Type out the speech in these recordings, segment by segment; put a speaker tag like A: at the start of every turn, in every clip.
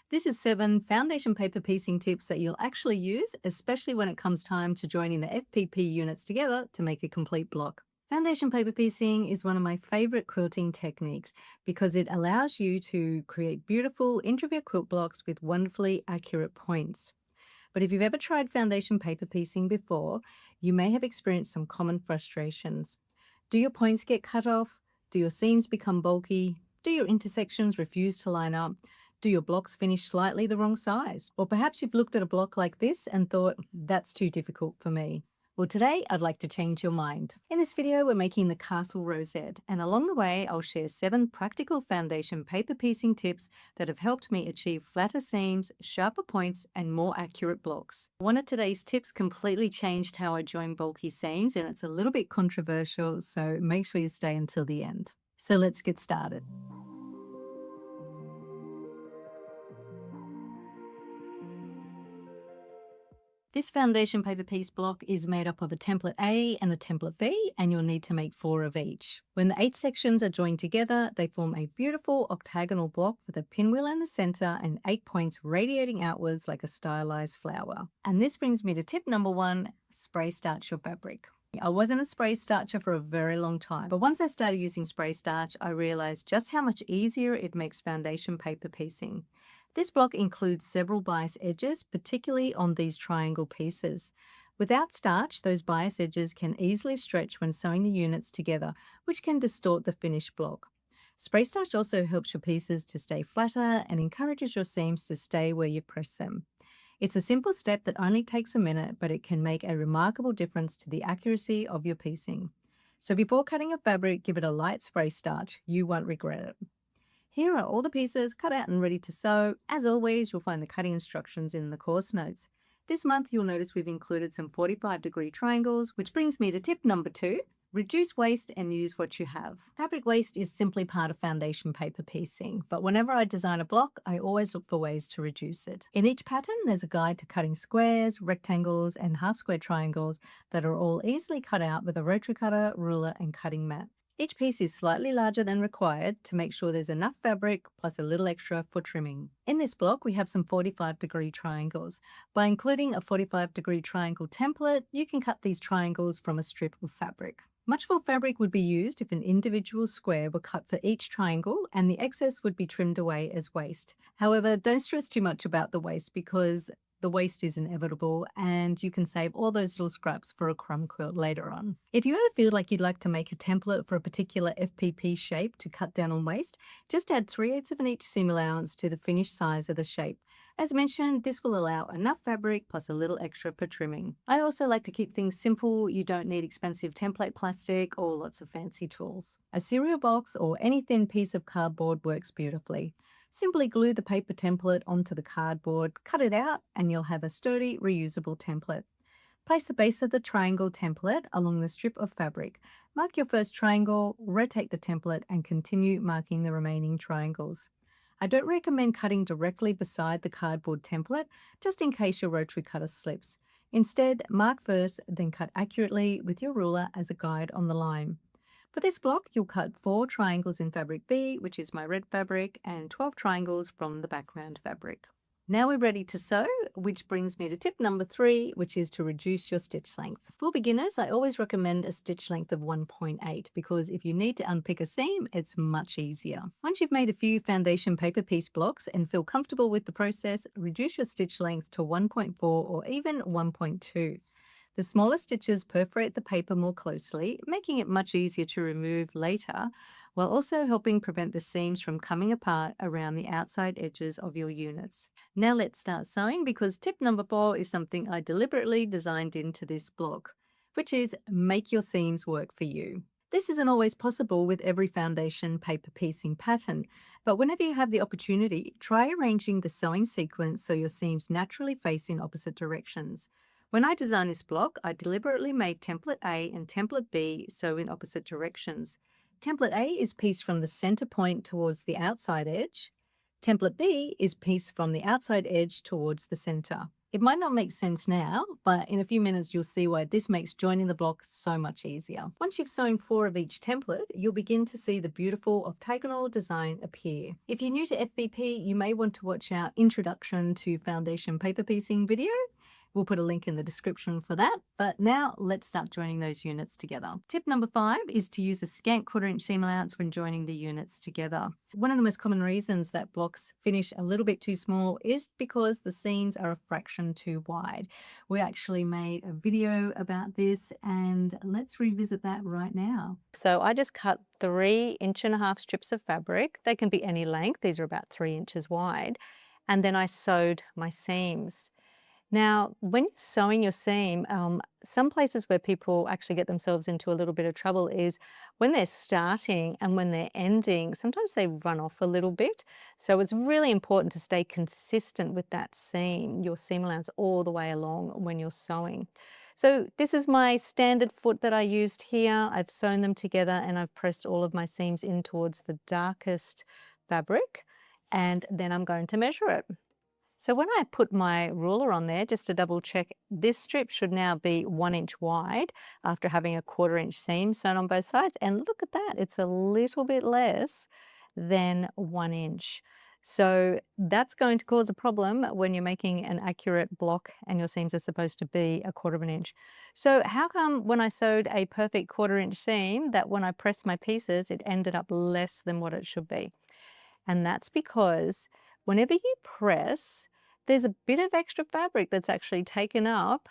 A: This is 7 foundation paper piecing tips that you'll actually use, especially when it comes time to joining the FPP units together to make a complete block. Foundation paper piecing is one of my favorite quilting techniques because it allows you to create beautiful intricate quilt blocks with wonderfully accurate points. But if you've ever tried foundation paper piecing before, you may have experienced some common frustrations. Do your points get cut off? Do your seams become bulky? Do your intersections refuse to line up? Do your blocks finish slightly the wrong size? Or perhaps you've looked at a block like this and thought, that's too difficult for me. Well, today I'd like to change your mind. In this video, we're making the castle rosette, and along the way, I'll share 7 practical foundation paper piecing tips that have helped me achieve flatter seams, sharper points, and more accurate blocks. One of today's tips completely changed how I join bulky seams, and it's a little bit controversial, so make sure you stay until the end. So let's get started. This foundation paper piece block is made up of a template A and a template B, and you'll need to make 4 of each. When the 8 sections are joined together, they form a beautiful octagonal block with a pinwheel in the center and 8 points radiating outwards like a stylized flower. And this brings me to tip number 1, spray starch your fabric. I wasn't a spray starcher for a very long time, but once I started using spray starch, I realized just how much easier it makes foundation paper piecing. This block includes several bias edges, particularly on these triangle pieces. Without starch, those bias edges can easily stretch when sewing the units together, which can distort the finished block. Spray starch also helps your pieces to stay flatter and encourages your seams to stay where you press them. It's a simple step that only takes a minute, but it can make a remarkable difference to the accuracy of your piecing. So before cutting a fabric, give it a light spray starch. You won't regret it. Here are all the pieces cut out and ready to sew. As always, you'll find the cutting instructions in the course notes. This month, you'll notice we've included some 45-degree triangles, which brings me to tip number 2. Reduce waste and use what you have. Fabric waste is simply part of foundation paper piecing, but whenever I design a block, I always look for ways to reduce it. In each pattern, there's a guide to cutting squares, rectangles, and half-square triangles that are all easily cut out with a rotary cutter, ruler, and cutting mat. Each piece is slightly larger than required to make sure there's enough fabric plus a little extra for trimming. In this block, we have some 45-degree triangles. By including a 45-degree triangle template, you can cut these triangles from a strip of fabric. Much more fabric would be used if an individual square were cut for each triangle, and the excess would be trimmed away as waste. However, don't stress too much about the waste because the waste is inevitable and you can save all those little scraps for a crumb quilt later on. If you ever feel like you'd like to make a template for a particular FPP shape to cut down on waste, just add 3/8 of an inch seam allowance to the finished size of the shape. As mentioned, this will allow enough fabric plus a little extra for trimming. I also like to keep things simple. You don't need expensive template plastic or lots of fancy tools. A cereal box or any thin piece of cardboard works beautifully. Simply glue the paper template onto the cardboard, cut it out, and you'll have a sturdy, reusable template. Place the base of the triangle template along the strip of fabric. Mark your first triangle, rotate the template, and continue marking the remaining triangles. I don't recommend cutting directly beside the cardboard template, just in case your rotary cutter slips. Instead, mark first, then cut accurately with your ruler as a guide on the line. For this block, you'll cut 4 triangles in fabric B, which is my red fabric, and 12 triangles from the background fabric. Now we're ready to sew, which brings me to tip number 3, which is to reduce your stitch length. For beginners, I always recommend a stitch length of 1.8 because if you need to unpick a seam, it's much easier. Once you've made a few foundation paper piece blocks and feel comfortable with the process, reduce your stitch length to 1.4 or even 1.2. The smaller stitches perforate the paper more closely, making it much easier to remove later, while also helping prevent the seams from coming apart around the outside edges of your units. Now let's start sewing because tip number 4 is something I deliberately designed into this block, which is make your seams work for you. This isn't always possible with every foundation paper piecing pattern, but whenever you have the opportunity, try arranging the sewing sequence so your seams naturally face in opposite directions. When I designed this block, I deliberately made template A and template B sew in opposite directions. Template A is pieced from the center point towards the outside edge. Template B is pieced from the outside edge towards the center. It might not make sense now, but in a few minutes you'll see why this makes joining the block so much easier. Once you've sewn 4 of each template, you'll begin to see the beautiful octagonal design appear. If you're new to FBP, you may want to watch our Introduction to Foundation Paper Piecing video. We'll put a link in the description for that. But now let's start joining those units together. Tip number 5 is to use a scant 1/4 inch seam allowance when joining the units together. One of the most common reasons that blocks finish a little bit too small is because the seams are a fraction too wide. We actually made a video about this and let's revisit that right now. So I just cut 3.5 inch strips of fabric. They can be any length. These are about 3 inches wide. And then I sewed my seams. Now, when you're sewing your seam, some places where people actually get themselves into a little bit of trouble is when they're starting and when they're ending, sometimes they run off a little bit. So it's really important to stay consistent with that seam, your seam allowance all the way along when you're sewing. So this is my standard foot that I used here. I've sewn them together and I've pressed all of my seams in towards the darkest fabric, and then I'm going to measure it. So when I put my ruler on there, just to double check, this strip should now be 1 inch wide after having a 1/4 inch seam sewn on both sides. And look at that, it's a little bit less than 1 inch. So that's going to cause a problem when you're making an accurate block and your seams are supposed to be a 1/4 of an inch. So how come when I sewed a perfect 1/4 inch seam that when I pressed my pieces, it ended up less than what it should be? And that's because whenever you press, there's a bit of extra fabric that's actually taken up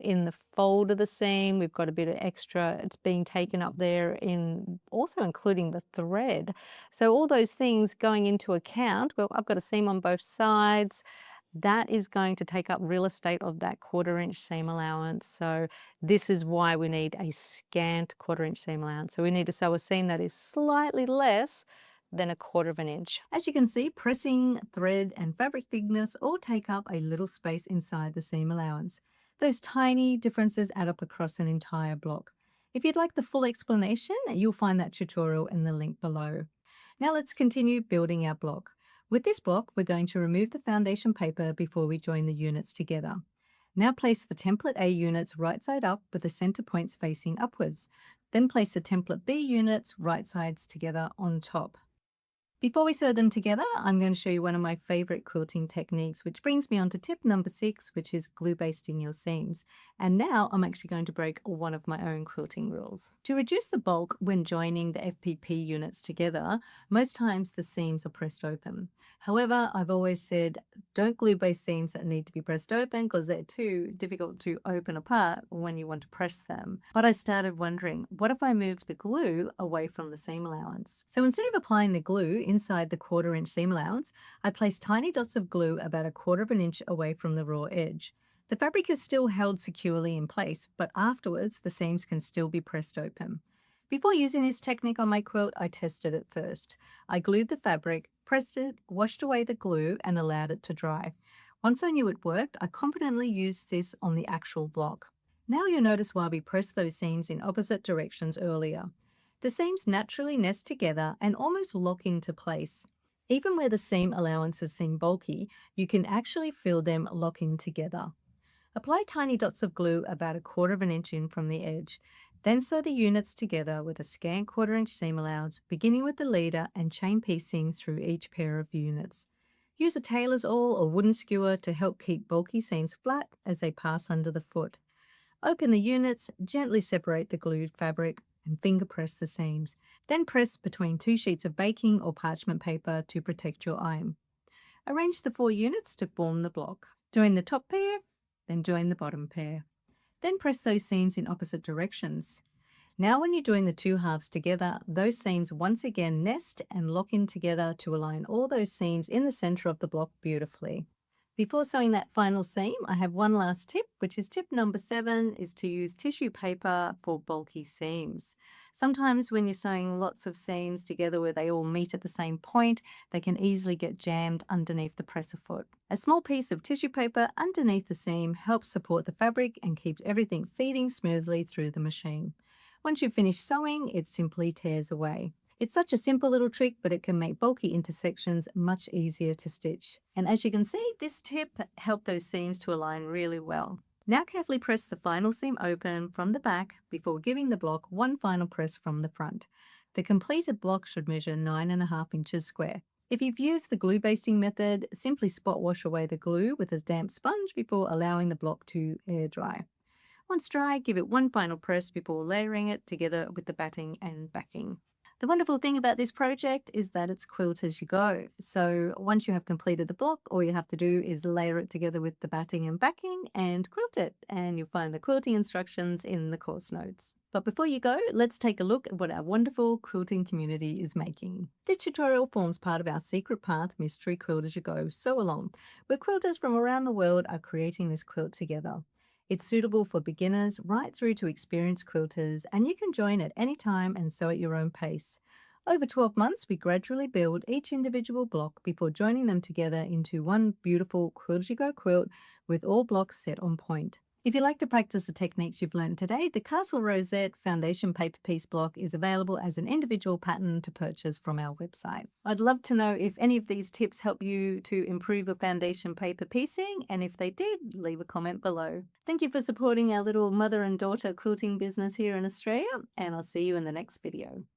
A: in the fold of the seam. We've got a bit of extra, it's being taken up there in also including the thread. So all those things going into account, well, I've got a seam on both sides. That is going to take up real estate of that 1/4 inch seam allowance. So this is why we need a scant 1/4 inch seam allowance. So we need to sew a seam that is slightly less than a 1/4 of an inch. As you can see, pressing, thread and fabric thickness all take up a little space inside the seam allowance. Those tiny differences add up across an entire block. If you'd like the full explanation, you'll find that tutorial in the link below. Now let's continue building our block. With this block, we're going to remove the foundation paper before we join the units together. Now place the template A units right side up with the center points facing upwards. Then place the template B units right sides together on top. Before we sew them together, I'm going to show you one of my favorite quilting techniques, which brings me on to tip number 6, which is glue basting your seams. And now I'm actually going to break one of my own quilting rules. To reduce the bulk when joining the FPP units together, most times the seams are pressed open. However, I've always said don't glue baste seams that need to be pressed open because they're too difficult to open apart when you want to press them. But I started wondering, what if I moved the glue away from the seam allowance? So instead of applying the glue inside the 1/4 inch seam allowance, I placed tiny dots of glue about a 1/4 of an inch away from the raw edge. The fabric is still held securely in place, but afterwards the seams can still be pressed open. Before using this technique on my quilt, I tested it first. I glued the fabric, pressed it, washed away the glue, and allowed it to dry. Once I knew it worked, I confidently used this on the actual block. Now you'll notice why we pressed those seams in opposite directions earlier. The seams naturally nest together and almost lock into place. Even where the seam allowances seem bulky, you can actually feel them locking together. Apply tiny dots of glue about a 1/4 of an inch in from the edge. Then sew the units together with a scant 1/4 inch seam allowance, beginning with the leader and chain piecing through each pair of units. Use a tailor's awl or wooden skewer to help keep bulky seams flat as they pass under the foot. Open the units, gently separate the glued fabric, and finger press the seams. Then press between 2 sheets of baking or parchment paper to protect your iron. Arrange the 4 units to form the block. Join the top pair, then join the bottom pair. Then press those seams in opposite directions. Now when you're doing the 2 halves together, those seams once again nest and lock in together to align all those seams in the center of the block beautifully. Before sewing that final seam, I have one last tip, which is tip number 7, is to use tissue paper for bulky seams. Sometimes when you're sewing lots of seams together where they all meet at the same point, they can easily get jammed underneath the presser foot. A small piece of tissue paper underneath the seam helps support the fabric and keeps everything feeding smoothly through the machine. Once you've finished sewing, it simply tears away. It's such a simple little trick, but it can make bulky intersections much easier to stitch. And as you can see, this tip helped those seams to align really well. Now carefully press the final seam open from the back before giving the block one final press from the front. The completed block should measure 9.5 inches square. If you've used the glue basting method, simply spot wash away the glue with a damp sponge before allowing the block to air dry. Once dry, give it one final press before layering it together with the batting and backing. The wonderful thing about this project is that it's quilt as you go. So once you have completed the block, all you have to do is layer it together with the batting and backing and quilt it. And you'll find the quilting instructions in the course notes. But before you go, let's take a look at what our wonderful quilting community is making. This tutorial forms part of our Secret Path Mystery Quilt as You Go Sew Along, where quilters from around the world are creating this quilt together. It's suitable for beginners right through to experienced quilters, and you can join at any time and sew at your own pace. Over 12 months, we gradually build each individual block before joining them together into one beautiful Quilt-As-You-Go quilt with all blocks set on point. If you'd like to practice the techniques you've learned today, the Castle Rosette Foundation Paper Piece block is available as an individual pattern to purchase from our website. I'd love to know if any of these tips help you to improve your foundation paper piecing, and if they did, leave a comment below. Thank you for supporting our little mother and daughter quilting business here in Australia, and I'll see you in the next video.